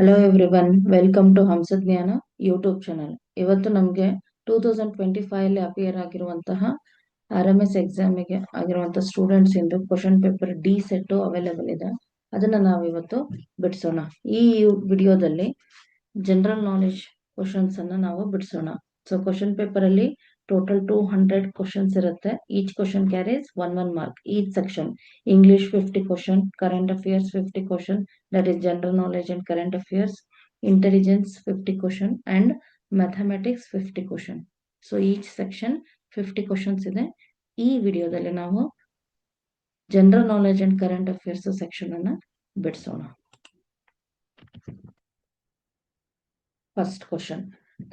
Hello everyone, welcome to Hamsajnana YouTube channel. ಇವತ್ತು ನಮಗೆ 2025 ಅಲ್ಲಿ ಅಪಿಯರ್ ಆಗಿರುವಂತಹ RMS ಎಕ್ಸಾಮಿಗೆ ಆಗಿರುವಂತಹ ಸ್ಟೂಡೆಂಟ್ಸ್ ಇಂದು question paper D set available ಇದೆ. ಅದನ್ನ ನಾವು ಇವತ್ತು ಬಿಡಿಸೋಣ. ಈ ವಿಡಿಯೋದಲ್ಲಿ ಜನರಲ್ ನಾಲೆಜ್ ಕ್ವಶನ್ಸ್ ಅನ್ನ ನಾವು ಬಿಡಿಸೋಣ. ಸೊ ಕ್ವಶನ್ ಪೇಪರ್ ಅಲ್ಲಿ ಟೋಟಲ್ 200 ಕ್ವಶನ್ಸ್ ಇರುತ್ತೆ. Each question carries 1 mark. Each section English 50 question, current affairs 50 question, that is general knowledge and current affairs, intelligence 50 question and mathematics 50 question. So each section 50 questions ಇದೆ. ಈ ವಿಡಿಯೋದಲ್ಲಿ ನಾವು general knowledge and current affairs section ಅನ್ನ ಬಿಡಿಸೋಣ. First question,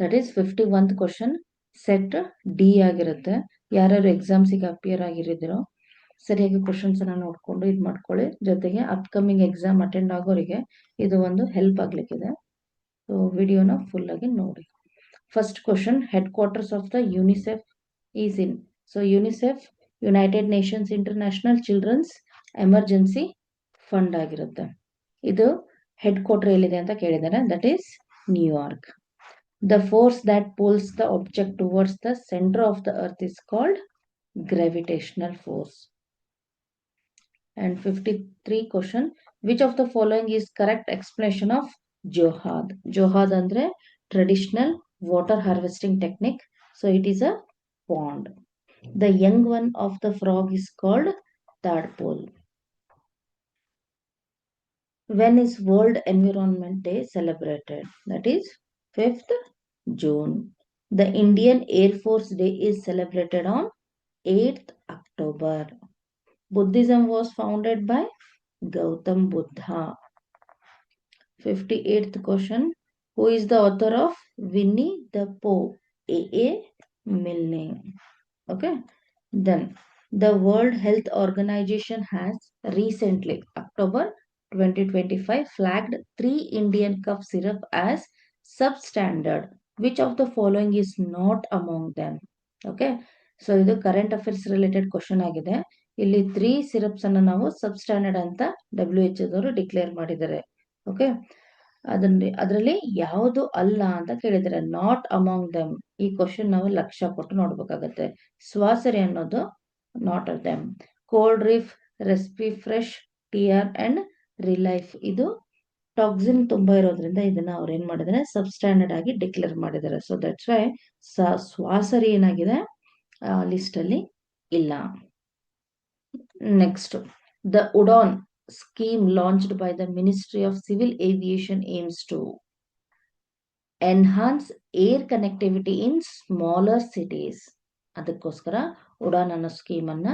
that is 51th question, set D ಆಗಿರುತ್ತೆ. ಯಾರ್ಯಾರು ಎಕ್ಸಾಮ್ಸಿಗೆ appear ಆಗಿರಿದಿರೋ ಸರಿಯಾಗಿ questions ಅನ್ನ ನೋಡ್ಕೊಂಡು ಇದು ಮಾಡ್ಕೊಳ್ಳಿ. ಜೊತೆಗೆ ಅಪ್ಕಮಿಂಗ್ ಎಕ್ಸಾಮ್ ಅಟೆಂಡ್ ಆಗೋರಿಗೆ ಇದು ಒಂದು ಹೆಲ್ಪ್ ಆಗ್ಲಿಕ್ಕಿದೆ. ಸೊ ವಿಡಿಯೋನ ಫುಲ್ ಆಗಿ ನೋಡಿ. First question, headquarters of the UNICEF is in. So UNICEF United Nations International Children's Emergency Fund ಆಗಿರುತ್ತೆ. ಇದು ಹೆಡ್ ಕ್ವಾರ್ಟರ್ ಎಲ್ಲಿದೆ ಅಂತ ಕೇಳಿದ್ದಾರೆ. That is New York. The force that pulls the object towards the centre of the earth is called gravitational force. And 53 question, which of the following is correct explanation of johad? Johad andre traditional water harvesting technique. So it is a pond. The young one of the frog is called tadpole. When is World Environment Day celebrated? That is 5th June. The Indian Air Force Day is celebrated on 8th October. Buddhism was founded by Gautam Buddha. 58th question, who is the author of Winnie the Pooh? A. Milne. Okay. Then the World Health Organization has recently, October 2025, flagged 3 Indian cough syrup as substandard. Which of the following is not among them? Okay. So ಇದು current affairs related question ಆಗಿದೆ. ಇಲ್ಲಿ 3 syrups ಅನ್ನ ನಾವು substandard ಅಂತ WHO ದವರು declare ಮಾಡಿದ್ದಾರೆ. Okay, ಅದರಲ್ಲಿ ಯಾವುದು ಅಲ್ಲ ಅಂತ ಕೇಳಿದ್ದಾರೆ. Not among them. ಈ ಕ್ವಶನ್ ನಾವು ಲಕ್ಷ್ಯ ಕೊಟ್ಟು ನೋಡ್ಬೇಕಾಗತ್ತೆ. ಸ್ವಾಸರಿ ಅನ್ನೋದು not of them. Coldrif, Respifresh, TR and Relife ಇದು ಟಾಕ್ಸಿನ್ ತುಂಬಾ ಇರೋದ್ರಿಂದ ಇದನ್ನ ಅವ್ರು ಏನ್ ಮಾಡಿದ್ದಾರೆ, ಸಬ್ಸ್ಟ್ಯಾಂಡರ್ಡ್ ಆಗಿ ಡಿಕ್ಲೇರ್ ಮಾಡಿದ್ದಾರೆ. ಸೊ ದಟ್ಸ್ ವೈ ಸ್ವಾಸರಿ ಏನಾಗಿದೆ ಲಿಸ್ಟ್ ಅಲ್ಲಿ ಇಲ್ಲ. Next, the Udan scheme launched by the ministry of civil aviation aims to enhance air connectivity in smaller cities. ಅದಕ್ಕೋಸ್ಕರ ಉಡಾನ್ ಅನ್ನೋ ಸ್ಕೀಮ್ ಅನ್ನ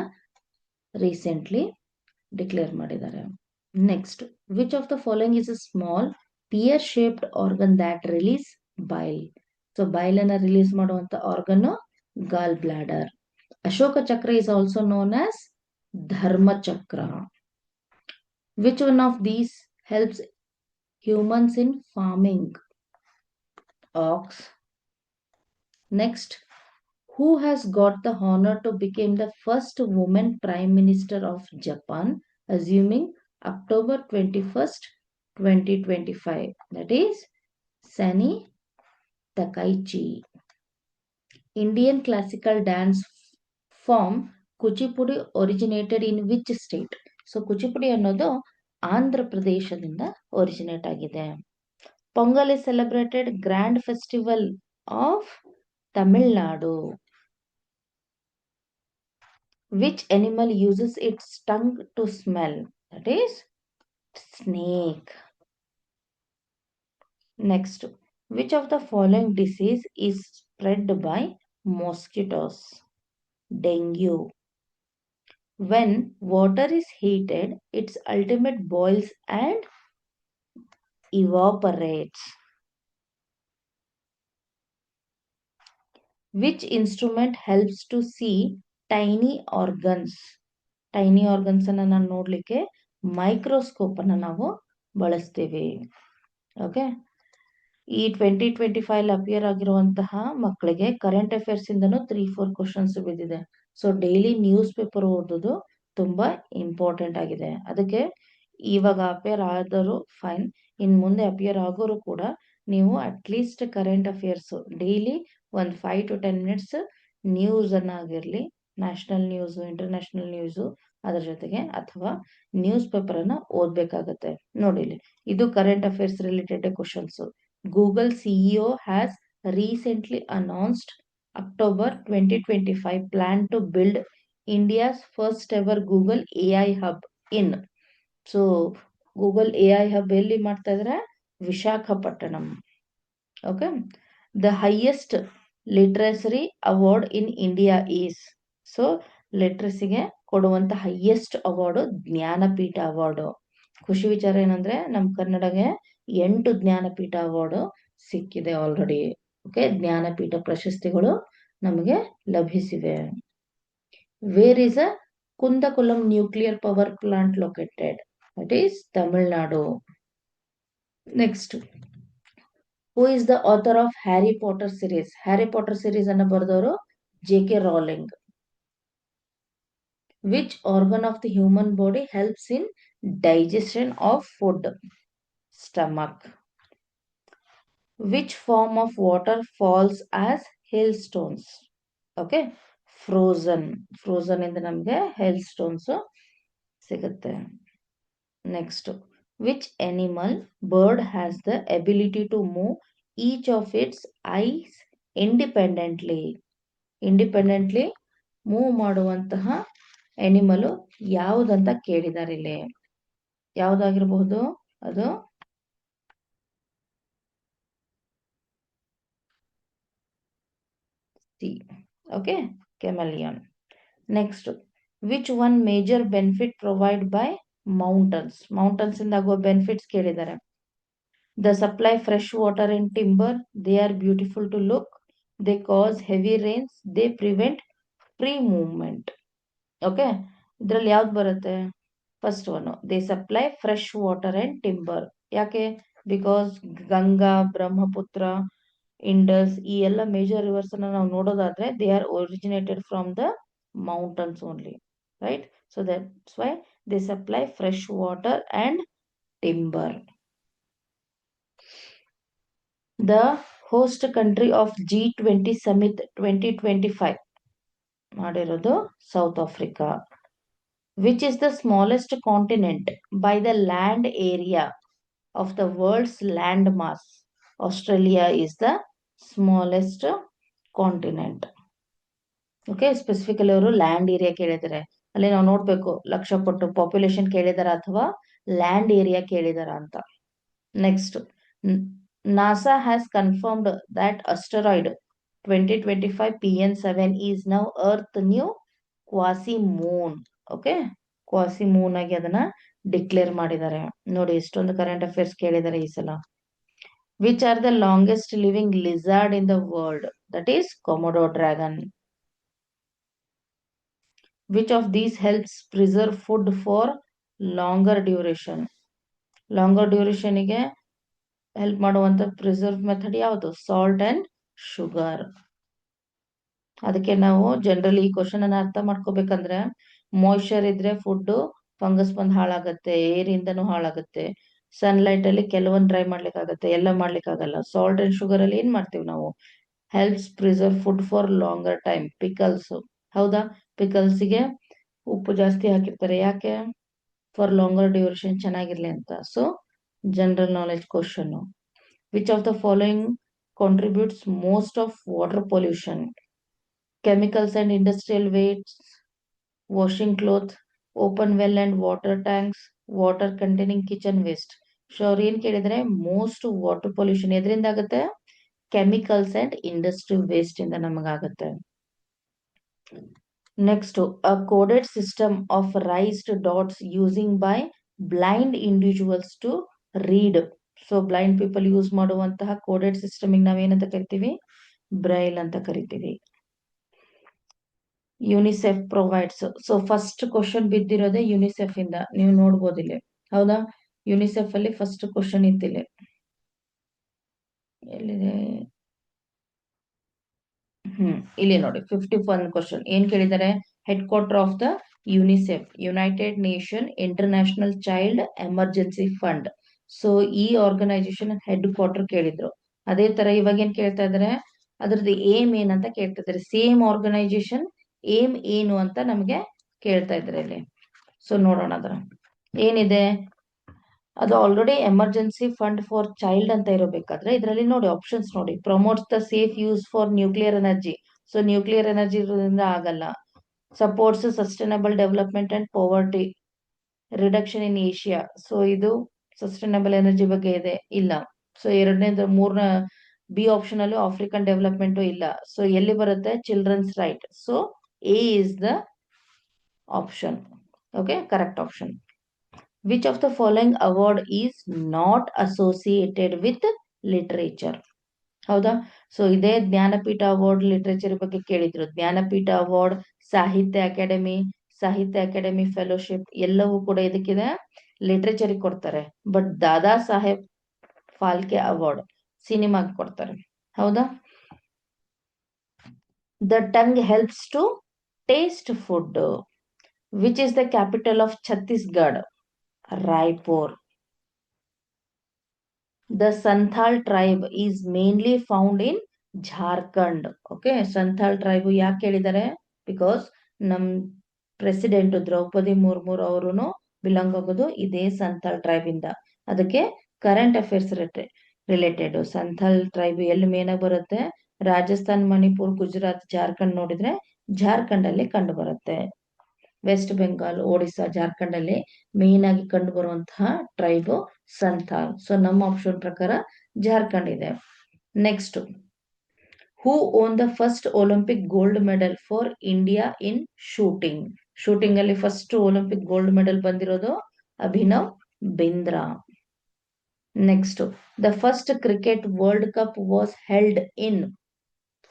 ರೀಸೆಂಟ್ಲಿ ಡಿಕ್ಲೇರ್ ಮಾಡಿದ್ದಾರೆ. Next, which of the following is a small pear shaped organ that release bile. So bile ಅನ್ನ release ಮಾಡುವಂತ organ gall bladder. Ashoka Chakra is also known as Dharma Chakra. Which one of these helps humans in farming? Ox. Next, who has got the honor to become the first woman Prime Minister of Japan, assuming October 21st, 2025? That is Sani Takaichi. Indian classical dance form Kuchipudi originated in which state? So Kuchipudi ಅನ್ನೋದು ಆಂಧ್ರ ಪ್ರದೇಶದಿಂದ originate ಆಗಿದೆ. Pongal is celebrated grand festival of Tamil Nadu. Which animal uses its tongue to smell? That is snake. Next, which of the following disease is spread by mosquitoes? Dengue. When water is heated, its ultimate boils and evaporates. Which instrument helps to see tiny organs? Tiny organs ಅನ್ನ ನಾವು ನೋಡ್ಲಿಕ್ಕೆ microscope ಅನ್ನ ನಾವು ಬಳಸ್ತೀವಿ. Okay, ಈ 2025 appear ಆಗಿರುವಂತಹ ಮಕ್ಕಳಿಗೆ current affairs ಇಂದನೂ 3-4 questions ಬಿದ್ದಿದೆ. ಸೊ ಡೈಲಿ ನ್ಯೂಸ್ ಪೇಪರ್ ಓದೋದು ತುಂಬಾ ಇಂಪಾರ್ಟೆಂಟ್ ಆಗಿದೆ. ಅದಕ್ಕೆ ಇವಾಗ ಅಪಿಯರ್ ಆದರೂ ಫೈನ್, ಇನ್ ಮುಂದೆ ಅಪಿಯರ್ ಆಗೋರು ಕೂಡ ನೀವು ಅಟ್ಲೀಸ್ಟ್ ಕರೆಂಟ್ ಅಫೇರ್ಸ್ ಡೈಲಿ ಒಂದು 5 to 10 minutes ನ್ಯೂಸ್ ಆಗಿರ್ಲಿ, ನ್ಯಾಷನಲ್ ನ್ಯೂಸ್, ಇಂಟರ್ನ್ಯಾಷನಲ್ ನ್ಯೂಸ್, ಅದ್ರ ಜೊತೆಗೆ ಅಥವಾ ನ್ಯೂಸ್ ಪೇಪರ್ ಅನ್ನ ಓದ್ಬೇಕಾಗತ್ತೆ. ನೋಡಿಲಿ, ಇದು current affairs related questions. Google CEO has recently announced October 2025 plan to build India's first ever Google AI hub in. So Google AI hub ಎಲ್ಲಿ ಮಾಡ್ತಾ ಇದ್ರೆ? Visakhapatnam. Okay. The highest literary award in India is. So ಲಿಟ್ರಸಿಗೆ ಕೊಡುವಂತ highest award Jnanpith award. ಖುಷಿ ವಿಚಾರ ಏನಂದ್ರೆ ನಮ್ ಕನ್ನಡಗೆ 8 ಜ್ಞಾನಪೀಠ ಅವಾರ್ಡ್ ಸಿಕ್ಕಿದೆ ಆಲ್ರೆಡಿ. ಓಕೆ, ಜ್ಞಾನಪೀಠ ಪ್ರಶಸ್ತಿಗಳು ನಮಗೆ ಲಭಿಸಿವೆ. Where is a Kudankulam nuclear power plant located? That is Tamil Nadu. Next, who is the author of Harry Potter series? Harry Potter series ಅನ್ನ ಬರೆದವರು J.K. Rowling. Which organ of the human body helps in digestion of food? Stomach. Which form of water falls as hailstones? Okay, frozen ಇಂದ ನಮಗೆ hailstones ಸಿಗುತ್ತೆ. Next, which animal bird has the ability to move each of its eyes independently? Independently move ಮಾಡುವಂತಹ animal ಯಾವುದಂತ ಕೇಳಿದ್ದಾರೆ ಇಲ್ಲಿ. ಯಾವುದಾಗಿರಬಹುದು ಅದು? C. Okay, chameleon. Next, which one major benefit provide by mountains? Mountains ಇಂದ ಆಗುವ ಬೆನಿಫಿಟ್ಸ್ ಕೇಳಿದ್ದಾರೆ. The supply fresh water in timber. They are beautiful to look. They cause heavy rains. They prevent free movement. Okay, ಇದ್ರಲ್ಲಿ ಯಾವ್ದು ಬರುತ್ತೆ? First one, they supply fresh water and timber. ಯಾಕೆ? Because Ganga, Brahmaputra, Indus ಈ ಎಲ್ಲ major reverse ಅನ್ನ ನಾವು ನೋಡೋದಾದ್ರೆ they are originated from the mountains only, right? So that's why they supply fresh water and timber. The host country of G20 Summit 2025 ಮಾಡಿರೋದು south Africa. Which is the smallest continent by the land area of the world's land mass? Australia is the smallest continent. Okay, specifically ಅವರು land area ಕೇಳಿದ್ದಾರೆ. ಅಲ್ಲಿ ನಾವು ನೋಡ್ಬೇಕು ಲಕ್ಷ ಪಟ್ಟು population ಕೇಳಿದಾರ ಅಥವಾ land area ಕೇಳಿದಾರ ಅಂತ. Next, NASA has confirmed that asteroid 2025 PN7 is now Earth new quasi-moon. Okay, quasi-Moon ಆಗಿ ಅದನ್ನ ಡಿಕ್ಲೇರ್ ಮಾಡಿದ್ದಾರೆ. ನೋಡಿ ಎಷ್ಟೊಂದು ಕರೆಂಟ್ ಅಫೇರ್ಸ್ ಕೇಳಿದ್ದಾರೆ ಈ ಸಲ. Which are the longest living lizard in the world? That is Komodo dragon. Which of these helps preserve food for longer duration? Longer ಡ್ಯೂರೇಷನ್ಗೆ help ಮಾಡುವಂತ ಪ್ರಿಸರ್ವ್ ಮೆಥಡ್ ಯಾವುದು? Salt and sugar. ಅದಕ್ಕೆ ನಾವು generally ಈ question ಅನ್ನ ಅರ್ಥ ಮಾಡ್ಕೋಬೇಕಂದ್ರೆ, moisture ಇದ್ರೆ ಫುಡ್ ಫಂಗಸ್ ಬಂದ್ ಹಾಳಾಗತ್ತೆ, ಏರ್ ಇಂದನೂ ಹಾಳಾಗತ್ತೆ, ಸನ್ಲೈಟ್ ಅಲ್ಲಿ ಕೆಲವೊಂದು ಡ್ರೈ ಮಾಡ್ಲಿಕ್ಕಾಗತ್ತೆ, ಎಲ್ಲ ಮಾಡ್ಲಿಕ್ಕಾಗಲ್ಲ. ಸಾಲ್ಟ್ ಅಂಡ್ ಶುಗರ್ ಅಲ್ಲಿ ಏನ್ ಮಾಡ್ತೀವಿ ನಾವು? Helps preserve food for longer time. Pickles, ಹೌದಾ? ಪಿಕಲ್ಸ್ಗೆ ಉಪ್ಪು ಜಾಸ್ತಿ ಹಾಕಿರ್ತಾರೆ. ಯಾಕೆ? ಫಾರ್ ಲಾಂಗರ್ ಡ್ಯೂರೇಷನ್, ಚೆನ್ನಾಗಿರ್ಲಿ ಅಂತ. So general knowledge question. Which of the following contributes most of water pollution? Chemicals and industrial wastes, washing clothes, open well and water tanks, water containing kitchen waste. So ಅವ್ರು ಏನ್ ಕೇಳಿದ್ರೆ most water pollution ಎದ್ರಿಂದ ಆಗುತ್ತೆ? Chemicals and industry waste ಇಂದ ನಮಗಾಗುತ್ತೆ. Next, a coded system of raised dots using by blind individuals to read. So blind people use ಮಾಡುವಂತಹ coded system ನಾವೇನಂತ ಕರಿತೀವಿ? Braille ಅಂತ ಕರಿತೀವಿ. UNICEF provides. So first question ಬಿದ್ದಿರೋದೇ UNICEF ಇಂದ, ನೀವು ನೋಡ್ಬೋದು ಇಲ್ಲಿ, ಹೌದಾ? ಯುನಿಸೆಫ್ ಅಲ್ಲಿ ಫಸ್ಟ್ ಕ್ವಶನ್ ಇತ್ತಿಲ್ಲಿ, ಎಲ್ಲಿದೆ? ಇಲ್ಲಿ ನೋಡಿ, 51 ಕ್ವಶನ್ ಏನ್ ಕೇಳಿದ್ದಾರೆ? Head quarter of the UNICEF, United nation international child emergency fund. So ಈ ಆರ್ಗನೈಸೇಷನ್ ಹೆಡ್ ಕ್ವಾರ್ಟರ್ ಕೇಳಿದ್ರು. ಅದೇ ತರ ಇವಾಗ ಏನ್ ಕೇಳ್ತಾ ಇದಾರೆ, ಅದ್ರದ್ದು ಏಮ್ ಏನಂತ ಕೇಳ್ತಾ ಇದಾರೆ. ಸೇಮ್ ಆರ್ಗನೈಸೇಷನ್ ಏಮ್ ಏನು ಅಂತ ನಮ್ಗೆ ಕೇಳ್ತಾ ಇದ್ರೆ ಇಲ್ಲಿ. ಸೊ ನೋಡೋಣ ಅದ್ರ ಏನಿದೆ. ಅದು already emergency fund for child ಅಂತ ಇರಬೇಕಾದ್ರೆ ಇದರಲ್ಲಿ ನೋಡಿ ಆಪ್ಷನ್ಸ್ ನೋಡಿ. Promotes the safe use for nuclear energy. So nuclear energy ಇರೋದ್ರಿಂದ ಆಗಲ್ಲ. Supports sustainable development and poverty reduction in Asia. So ಇದು ಸಸ್ಟೈನಬಲ್ ಎನರ್ಜಿ ಬಗ್ಗೆ ಇದೆ, ಇಲ್ಲ. ಸೊ ಎರಡನೇದು ಮೂರನ ಬಿ ಆಪ್ಷನ್ ಅಲ್ಲಿ ಆಫ್ರಿಕನ್ ಡೆವಲಪ್ಮೆಂಟ್ ಇಲ್ಲ. ಸೊ ಎಲ್ಲಿ ಬರುತ್ತೆ, children's right. So A is the option. Okay, correct option. Which of the following award is not associated with literature? ಹೌದಾ? ಸೊ ಇದೇ ಜ್ಞಾನಪೀಠ ಅವಾರ್ಡ್ ಲಿಟರೇಚರ್ ಬಗ್ಗೆ ಕೇಳಿದ್ರು. ಜ್ಞಾನಪೀಠ ಅವಾರ್ಡ್, ಸಾಹಿತ್ಯ ಅಕಾಡೆಮಿ ಫೆಲೋಶಿಪ್ ಎಲ್ಲವೂ ಕೂಡ ಇದಕ್ಕಿದೆ, ಲಿಟರೇಚರ್ ಕೊಡ್ತಾರೆ. ಬಟ್ ದಾದಾ ಸಾಹೇಬ್ ಫಾಲ್ಕೆ ಅವಾರ್ಡ್ ಸಿನಿಮಾಗೆ ಕೊಡ್ತಾರೆ. ಹೌದಾ? The tongue helps to taste food. Which is the capital of Chhattisgarh? Raipur. The Santhal tribe is mainly found in Jharkhand. Okay, Santhal tribe ಯಾಕೆ ಹೇಳಿದ್ದಾರೆ? ಬಿಕಾಸ್ ನಮ್ ಪ್ರೆಸಿಡೆಂಟ್ ದ್ರೌಪದಿ ಮುರ್ಮು ಅವರು ಬಿಲಾಂಗ್ ಆಗೋದು ಇದೇ ಸಂಥಾಲ್ ಟ್ರೈಬ್ ಇಂದ. ಅದಕ್ಕೆ ಕರೆಂಟ್ ಅಫೇರ್ಸ್ ರಿಲೇಟೆಡ್. ಸಂಥಾಲ್ ಟ್ರೈಬ್ ಎಲ್ಲಿ ಮೇನ್ ಆಗಿ ಬರುತ್ತೆ? ರಾಜಸ್ಥಾನ್, ಮಣಿಪುರ್, ಗುಜರಾತ್, ಜಾರ್ಖಂಡ್ ನೋಡಿದ್ರೆ ಜಾರ್ಖಂಡ್ ಅಲ್ಲಿ ಕಂಡು ಬರುತ್ತೆ. ವೆಸ್ಟ್ ಬೆಂಗಾಲ್, ಒಡಿಸ್ಸಾ, ಜಾರ್ಖಂಡ್ ಅಲ್ಲಿ ಮೇನ್ ಆಗಿ ಕಂಡು ಬರುವಂತಹ ಟ್ರೈಬ್ ಸಂಥಾಲ್. ಸೊ ನಮ್ಮ ಆಪ್ಷನ್ ಪ್ರಕಾರ ಜಾರ್ಖಂಡ್ ಇದೆ. Next, who won the first Olympic gold medal for India in shooting? Shooting ಅಲ್ಲಿ ಫಸ್ಟ್ ಒಲಿಂಪಿಕ್ ಗೋಲ್ಡ್ ಮೆಡಲ್ ಬಂದಿರೋದು Abhinav Bindra. Next, the first cricket world cup was held in?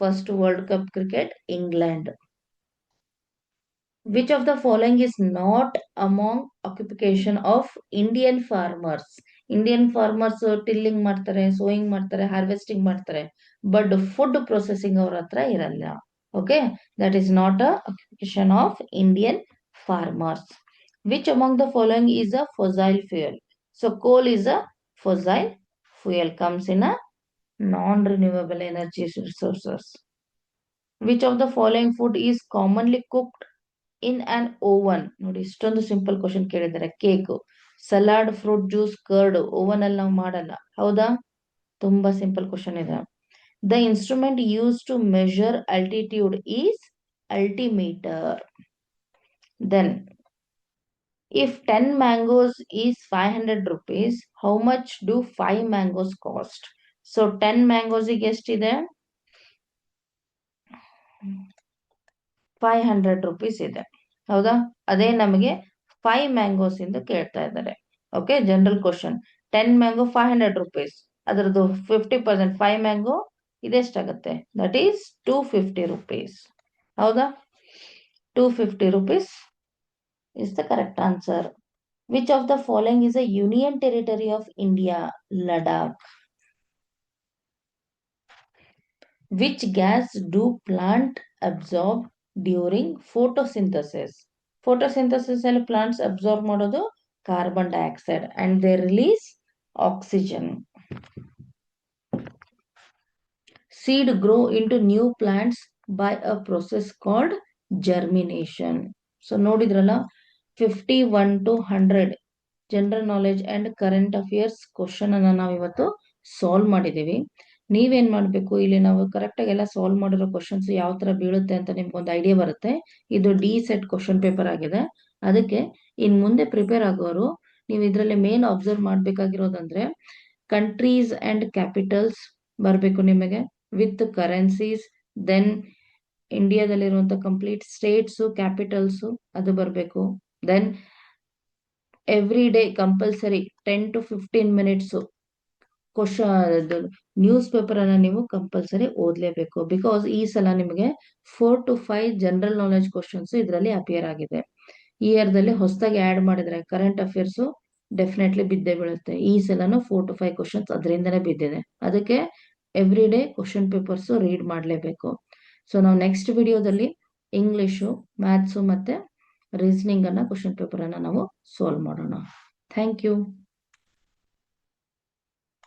First world cup cricket England. Which of the following is not among occupation of Indian farmers? Indian farmers tilling ಮಾಡ್ತಾರೆ, sowing ಮಾಡ್ತಾರೆ, harvesting ಮಾಡ್ತಾರೆ, but food processing ಅವ್ರ ಹತ್ರ ಇರಲ್ಲ. Okay, that is not a occupation of Indian farmers. Which among the following is a fossil fuel? So coal is a fossil fuel, comes in a non-renewable energy resources. Which of the following food is commonly cooked in an oven? ನೋಡಿ, ಇಷ್ಟೊಂದು simple question ಕೇಳಿದ್ದಾರೆ. Cake, salad, fruit juice, curd oven ಅಲ್ಲಿ ನಾವು ಮಾಡಲ್ಲ. ಹೌದಾ? ತುಂಬಾ simple question ಇದೆ. The instrument use to measure altitude is altimeter. Then if 10 mangoes is 500 rupees, how much do 5 mangoes cost? So 10 mangoes ಗೆ ಎಷ್ಟಿದೆ? 500 rupees ಇದೆ. ಹೌದಾ? ಅದೇ ನಮಗೆ 5 mangoes ಇಂದ ಕೇಳ್ತಾ ಇದ್ದಾರೆ. Okay, general question. 10 mango 500 rupees, ಅದರದ್ದು 50%, 5 mango ಇದೆಷ್ಟಾಗುತ್ತೆ? That is 250 rupees. ಹೌದಾ? 250 rupees is the correct answer. Which of the following is a union territory of India? Ladakh. Which gas do plant absorb during photosynthesis? Photosynthesis ಅಲ್ಲಿ plants absorb ಮಾಡೋದು carbon dioxide and they release oxygen. Seed grow into new plants by a process called germination. So ನೋಡಿದ್ರಲ್ಲ, 51 to 100 general knowledge and current affairs question ಅನ್ನ ನಾವು ಇವತ್ತು solve ಮಾಡಿದೀವಿ. ನೀವೇನ್ ಮಾಡ್ಬೇಕು, ಇಲ್ಲಿ ನಾವು ಕರೆಕ್ಟ್ ಆಗಿ ಎಲ್ಲ ಸಾಲ್ವ್ ಮಾಡಿರೋ ಕ್ವಶನ್ಸ್ ಯಾವ ತರ ಬೀಳುತ್ತೆ ಅಂತ ನಿಮ್ಗೊಂದು ಐಡಿಯಾ ಬರುತ್ತೆ. ಇದು ಡಿ ಸೆಟ್ ಕ್ವಶನ್ ಪೇಪರ್ ಆಗಿದೆ. ಅದಕ್ಕೆ ಇನ್ ಮುಂದೆ ಪ್ರಿಪೇರ್ ಆಗೋರು ನೀವು ಇದ್ರಲ್ಲಿ ಮೇನ್ ಅಬ್ಸರ್ವ್ ಮಾಡ್ಬೇಕಾಗಿರೋದಂದ್ರೆ ಕಂಟ್ರೀಸ್ ಅಂಡ್ ಕ್ಯಾಪಿಟಲ್ಸ್ ಬರ್ಬೇಕು ನಿಮಗೆ, ವಿತ್ ಕರೆನ್ಸೀಸ್. ದೆನ್ ಇಂಡಿಯಾದಲ್ಲಿರುವಂತ ಕಂಪ್ಲೀಟ್ ಸ್ಟೇಟ್ಸ್ ಕ್ಯಾಪಿಟಲ್ಸ್ ಅದು ಬರ್ಬೇಕು. Then every day compulsory 10 to 15 minutes news paper ಅನ್ನ ನೀವು ಕಂಪಲ್ಸರಿ ಓದ್ಲೇಬೇಕು. ಬಿಕಾಸ್ ಈ ಸಲ ನಿಮಗೆ 4 to 5 ಜನರಲ್ ನಾಲೆಜ್ ಕ್ವಶನ್ಸ್ ಇದರಲ್ಲಿ ಅಪಿಯರ್ ಆಗಿದೆ. ಈ ಇಯರ್ದಲ್ಲಿ ಹೊಸದಾಗಿ ಆಡ್ ಮಾಡಿದ್ರೆ ಕರೆಂಟ್ ಅಫೇರ್ಸ್ ಡೆಫಿನೆಟ್ಲಿ ಬಿದ್ದೇ ಬೀಳುತ್ತೆ. ಈ ಸಲನು 4 to 5 ಕ್ವಶನ್ಸ್ ಅದರಿಂದನೇ ಬಿದ್ದಿದೆ. ಅದಕ್ಕೆ every day question papers read ಮಾಡಲೇಬೇಕು. ಸೊ ನಾವು ನೆಕ್ಸ್ಟ್ ವಿಡಿಯೋದಲ್ಲಿ ಇಂಗ್ಲಿಷು, ಮ್ಯಾಥ್ಸು ಮತ್ತೆ ರೀಸನಿಂಗ್ ಅನ್ನ ಕ್ವಶನ್ ಪೇಪರ್ ಅನ್ನ ನಾವು ಸಾಲ್ವ್ ಮಾಡೋಣ. Thank you.